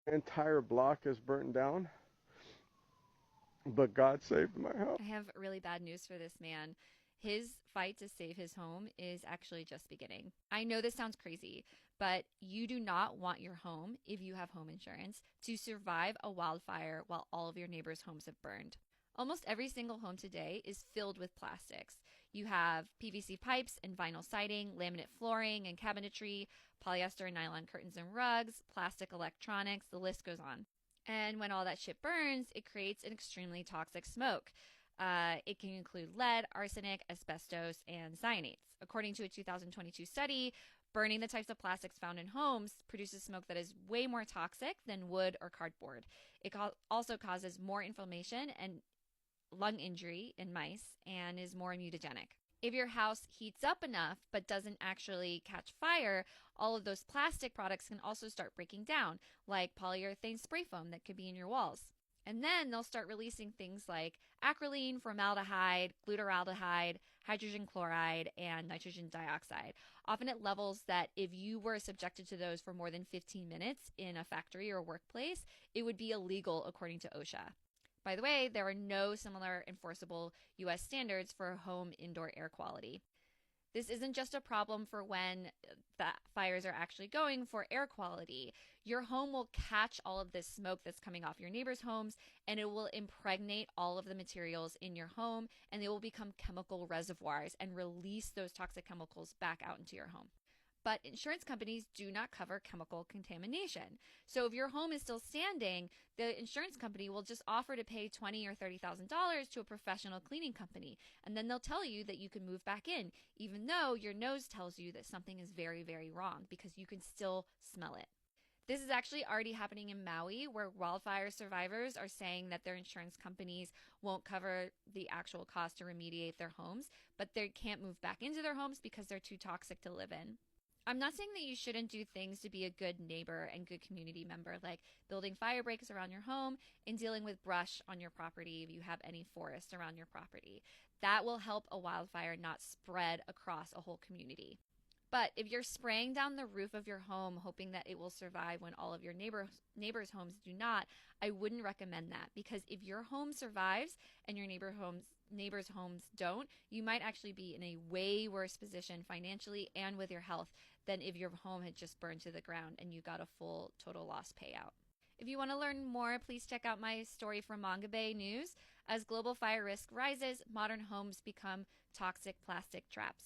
Entire block is burnt down, but God saved my house. I have really bad news for this man. His fight to save his home is actually just beginning. I know this sounds crazy, but you do not want your home, if you have home insurance, to survive a wildfire while all of your neighbors' homes have burned. Almost every single home today is filled with plastics. You have PVC pipes and vinyl siding, laminate flooring and cabinetry, polyester and nylon curtains and rugs, plastic electronics, the list goes on. And when all that shit burns, it creates an extremely toxic smoke. It can include lead, arsenic, asbestos, and cyanates. According to a 2022 study, burning the types of plastics found in homes produces smoke that is way more toxic than wood or cardboard. It also causes more inflammation and lung injury in mice and is more mutagenic. If your house heats up enough but doesn't actually catch fire, all of those plastic products can also start breaking down, like polyurethane spray foam that could be in your walls. And then they'll start releasing things like acrolein, formaldehyde, glutaraldehyde, hydrogen chloride, and nitrogen dioxide, often at levels that if you were subjected to those for more than 15 minutes in a factory or workplace, it would be illegal according to OSHA. By the way, there are no similar enforceable US standards for home indoor air quality. This isn't just a problem for when the fires are actually going for air quality. Your home will catch all of this smoke that's coming off your neighbors' homes and it will impregnate all of the materials in your home and they will become chemical reservoirs and release those toxic chemicals back out into your home. But insurance companies do not cover chemical contamination. So if your home is still standing, the insurance company will just offer to pay $20,000 or $30,000 to a professional cleaning company, and then they'll tell you that you can move back in, even though your nose tells you that something is very, very wrong because you can still smell it. This is actually already happening in Maui, where wildfire survivors are saying that their insurance companies won't cover the actual cost to remediate their homes, but they can't move back into their homes because they're too toxic to live in. I'm not saying that you shouldn't do things to be a good neighbor and good community member, like building fire breaks around your home and dealing with brush on your property if you have any forest around your property. That will help a wildfire not spread across a whole community. But if you're spraying down the roof of your home hoping that it will survive when all of your neighbors' homes do not, I wouldn't recommend that because if your home survives and your neighbors' homes don't, you might actually be in a way worse position financially and with your health than if your home had just burned to the ground and you got a full total loss payout. If you want to learn more, please check out my story from Manga Bay News. As global fire risk rises, modern homes become toxic plastic traps.